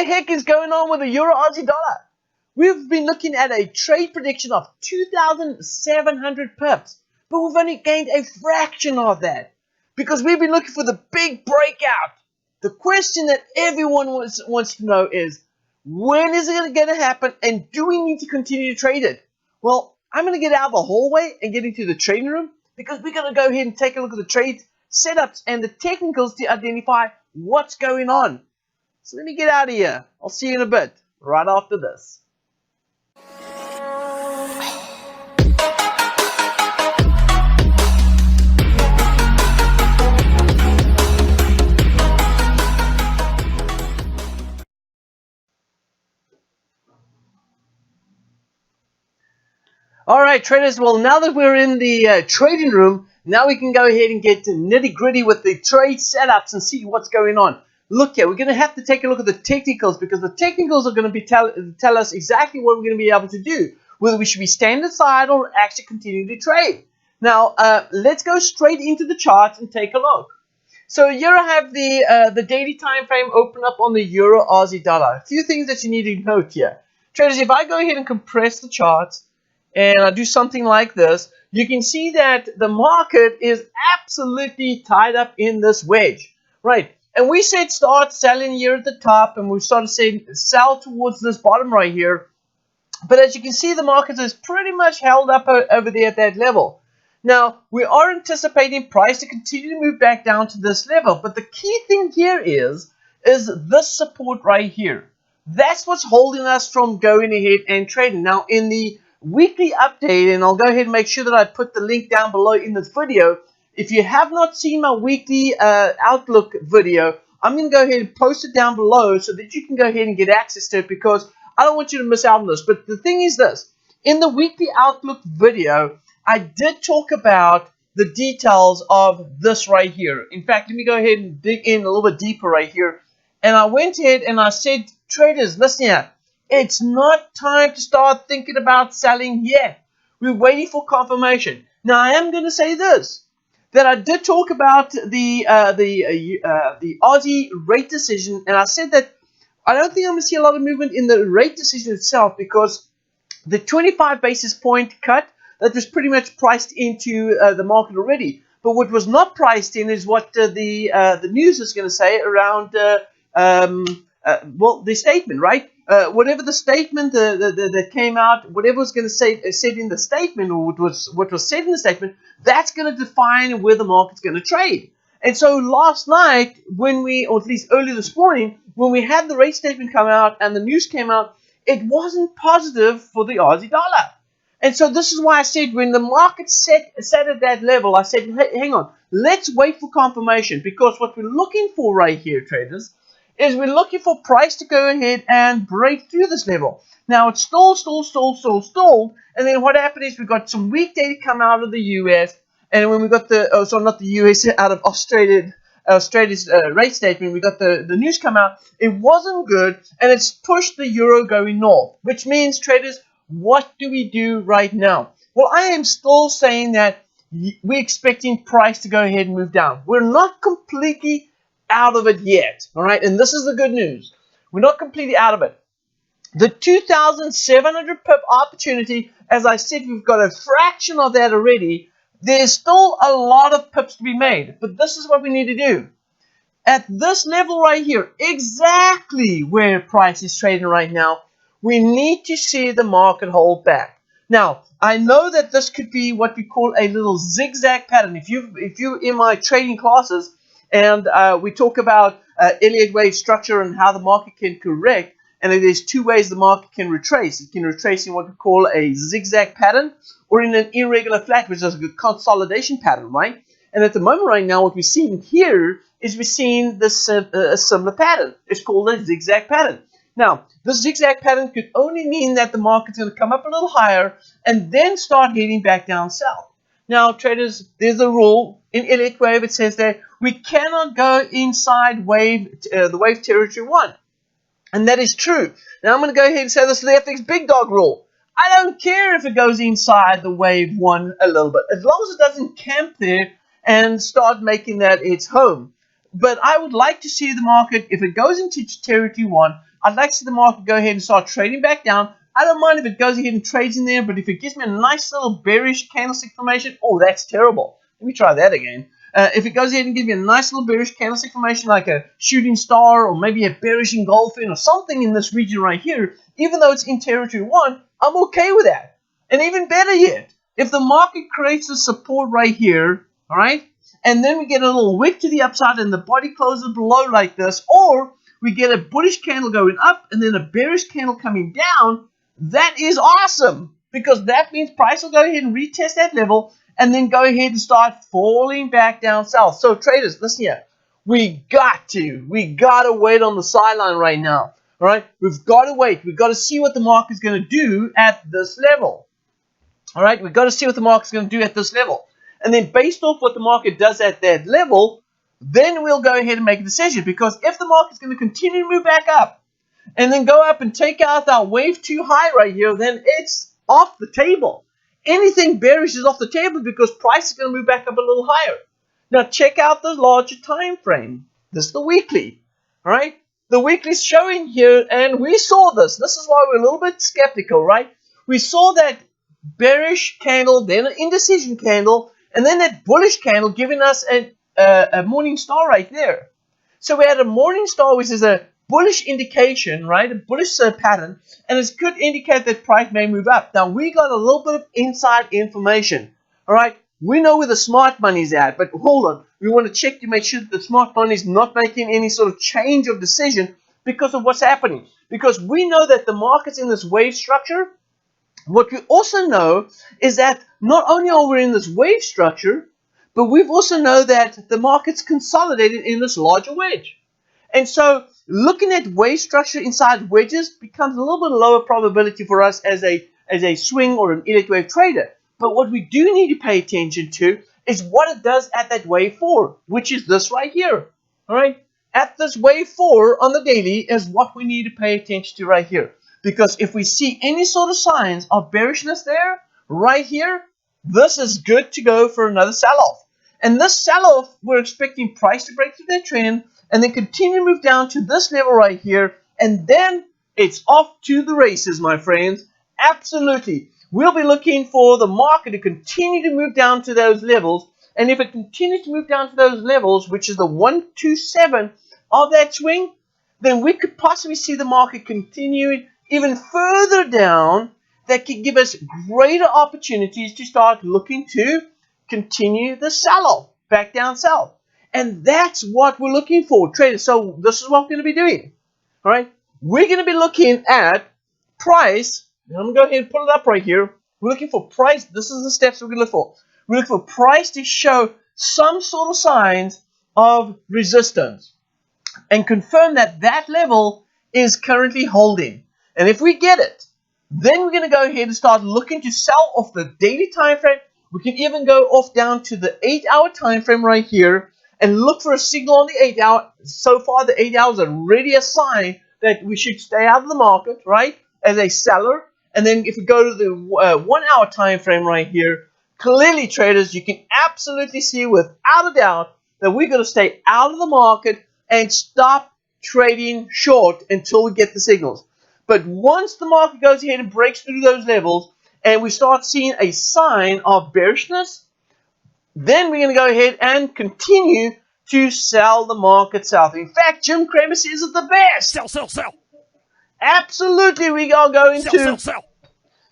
heck is going on with the Euro Aussie dollar? We've been looking at a trade prediction of 2,700 pips, but we've only gained a fraction of that because we've been looking for the big breakout. The question that everyone wants to know is, when is it going to happen, and do we need to continue to trade it? Well, I'm going to get out of the hallway and get into the trading room because we're going to go ahead and take a look at the trade setups and the technicals to identify what's going on. So let me get out of here. I'll see you in a bit, right after this. Alright traders, well now that we're in the trading room, now we can go ahead and get nitty gritty with the trade setups and see what's going on. Look here, we're going to have to take a look at the technicals because the technicals are going to be tell us exactly what we're going to be able to do, whether we should be standing aside or actually continue to trade. Now let's go straight into the charts and take a look. So here I have the daily time frame open up on the Euro Aussie dollar. A few things that you need to note here. Traders, if I go ahead and compress the charts, and I do something like this, you can see that the market is absolutely tied up in this wedge, right? And we said start selling here at the top, and we started saying sell towards this bottom right here. But as you can see, the market is pretty much held up over there at that level. Now, we are anticipating price to continue to move back down to this level. But the key thing here is this support right here. That's what's holding us from going ahead and trading. Now, in the weekly update, and I'll go ahead and make sure that I put the link down below in this video. If you have not seen my weekly outlook video, I'm going to go ahead and post it down below so that you can go ahead and get access to it, because I don't want you to miss out on this. But the thing is this, in the weekly outlook video, I did talk about the details of this right here. In fact, let me go ahead and dig in a little bit deeper right here. And I went ahead and I said, traders, listen here. It's not time to start thinking about selling yet. We're waiting for confirmation. Now, I am going to say this, that I did talk about the Aussie rate decision, and I said that I don't think I'm going to see a lot of movement in the rate decision itself, because the 25 basis point cut, that was pretty much priced into the market already. But what was not priced in is what the news is going to say around well, the statement, right? Whatever the statement that came out, whatever was going to say said in the statement, or what was said in the statement, that's going to define where the market's going to trade. And so last night, when we, or at least early this morning, when we had the rate statement come out and the news came out, it wasn't positive for the Aussie dollar. And so this is why I said when the market sat at that level, I said, hey, hang on, let's wait for confirmation, because what we're looking for right here, traders, is we're looking for price to go ahead and break through this level. Now, it's stalled, and then what happened is we got some weak data come out of the US, and when we got not the US, out of Australia's rate statement, we got the news come out. It wasn't good, and it's pushed the euro going north, which means, traders, what do we do right now? Well, I am still saying that we're expecting price to go ahead and move down. We're not completely out of it yet, all right? And this is the good news. We're not completely out of it. The 2,700 pip opportunity, as I said, we've got a fraction of that already. There's still a lot of pips to be made, but this is what we need to do. At this level right here, exactly where price is trading right now, we need to see the market hold back. Now, I know that this could be what we call a little zigzag pattern. If you in my trading classes, and we talk about Elliott wave structure and how the market can correct, and there's two ways the market can retrace. It can retrace in what we call a zigzag pattern, or in an irregular flat, which is a consolidation pattern, right? And at the moment right now, what we're seeing here is we're seeing this a similar pattern. It's called a zigzag pattern. Now, this zigzag pattern could only mean that the market's going to come up a little higher and then start heading back down south. Now, traders, there's a rule in Elliott wave. It says that we cannot go inside the wave territory 1. And that is true. Now, I'm going to go ahead and say this is the FX big dog rule. I don't care if it goes inside the wave 1 a little bit, as long as it doesn't camp there and start making that its home. But I would like to see the market, if it goes into territory 1, I'd like to see the market go ahead and start trading back down. I don't mind if it goes ahead and trades in there, but if it gives me a nice little bearish candlestick formation, oh, that's terrible. Let me try that again. If it goes ahead and gives me a nice little bearish candlestick formation like a shooting star or maybe a bearish engulfing or something in this region right here, even though it's in territory 1, I'm okay with that. And even better yet, if the market creates a support right here, all right, and then we get a little wick to the upside and the body closes below like this, or we get a bullish candle going up and then a bearish candle coming down, that is awesome, because that means price will go ahead and retest that level and then go ahead and start falling back down south. So traders, listen here. We got to wait on the sideline right now. All right, we've got to wait. We've got to see what the market's going to do at this level. All right, we've got to see what the market's going to do at this level. And then based off what the market does at that level, then we'll go ahead and make a decision. Because if the market's going to continue to move back up and then go up and take out our wave 2 high right here, then it's off the table. Anything bearish is off the table because price is going to move back up a little higher. Now check out the larger time frame. This is the weekly. All right, the weekly is showing here, and we saw this. This is why we're a little bit skeptical, right? We saw that bearish candle, then an indecision candle, and then that bullish candle giving us a morning star right there. So we had a morning star, which is a bullish indication, right? A bullish pattern, and it could indicate that price may move up. Now we got a little bit of inside information. All right, we know where the smart money is at, but hold on, we want to check to make sure that the smart money is not making any sort of change of decision because of what's happening. Because we know that the market's in this wave structure. What we also know is that not only are we in this wave structure, but we've also know that the market's consolidated in this larger wedge. And so looking at wave structure inside wedges becomes a little bit lower probability for us as a swing or an elite wave trader. But what we do need to pay attention to is what it does at that wave 4, which is this right here. All right, at this wave 4 on the daily is what we need to pay attention to right here. Because if we see any sort of signs of bearishness there, right here, this is good to go for another sell-off. And this sell-off, we're expecting price to break through that trend and then continue to move down to this level right here. And then it's off to the races, my friends. Absolutely. We'll be looking for the market to continue to move down to those levels. And if it continues to move down to those levels, which is the 127 of that swing, then we could possibly see the market continuing even further down. That could give us greater opportunities to start looking to continue the sell-off back down south. And that's what we're looking for, traders. So this is what we're going to be doing. All right, we're going to be looking at price. And I'm going to go ahead and put it up right here. We're looking for price. This is the steps we're going to look for. We're looking for price to show some sort of signs of resistance and confirm that that level is currently holding. And if we get it, then we're going to go ahead and start looking to sell off the daily time frame. We can even go off down to the 8-hour time frame right here and look for a signal on the 8 hour. So far, the 8 hours are already a sign that we should stay out of the market, right, as a seller. And then if we go to the 1 hour time frame right here, clearly, traders, you can absolutely see without a doubt that we're going to stay out of the market and stop trading short until we get the signals. But once the market goes ahead and breaks through those levels and we start seeing a sign of bearishness, then we're going to go ahead and continue to sell the market south. In fact, Jim Cramer says it's the best. Sell, sell, sell. Absolutely, we are going to. Sell, sell.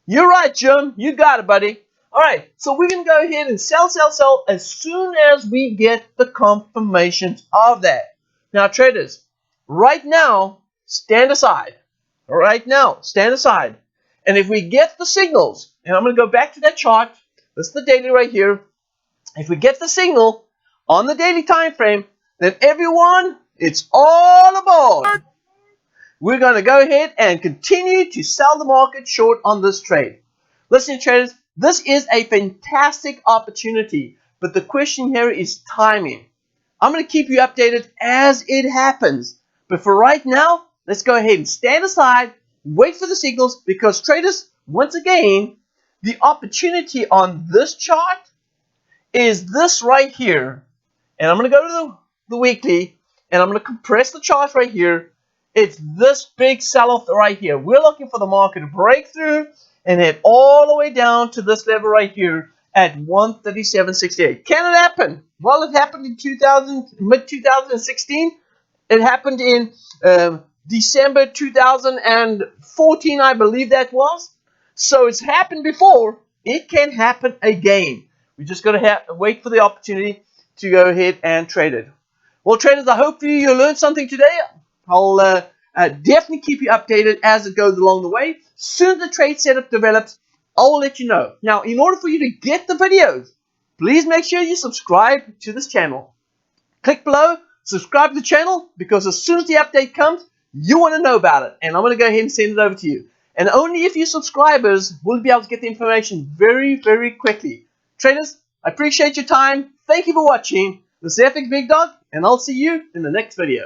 You're right, Jim. You got it, buddy. All right, so we're going to go ahead and sell, sell, sell as soon as we get the confirmations of that. Now, traders, right now, stand aside. Right now, stand aside. And if we get the signals, and I'm going to go back to that chart. This is the daily right here. If we get the signal on the daily time frame, then everyone, it's all aboard. We're going to go ahead and continue to sell the market short on this trade. Listen, traders, this is a fantastic opportunity, but the question here is timing. I'm going to keep you updated as it happens. But for right now, let's go ahead and stand aside, wait for the signals, because traders, once again, the opportunity on this chart is this right here. And I'm going to go to the weekly, and I'm going to compress the chart right here. it's this big sell-off right here. We're looking for the market to break through and head all the way down to this level right here at 137.68. Can it happen? Well, it happened in mid 2016. It happened in December 2014, I believe that was. So it's happened before. It can happen again. We just got to wait for the opportunity to go ahead and trade it. Well, traders, I hope you learned something today. I'll definitely keep you updated as it goes along the way. Soon as the trade setup develops, I'll let you know. Now, in order for you to get the videos, please make sure you subscribe to this channel. Click below, subscribe to the channel, because as soon as the update comes, you want to know about it. And I'm going to go ahead and send it over to you. And only if you subscribers will be able to get the information very, very quickly. Traders, I appreciate your time. Thank you for watching. This is FX Big Dog, and I'll see you in the next video.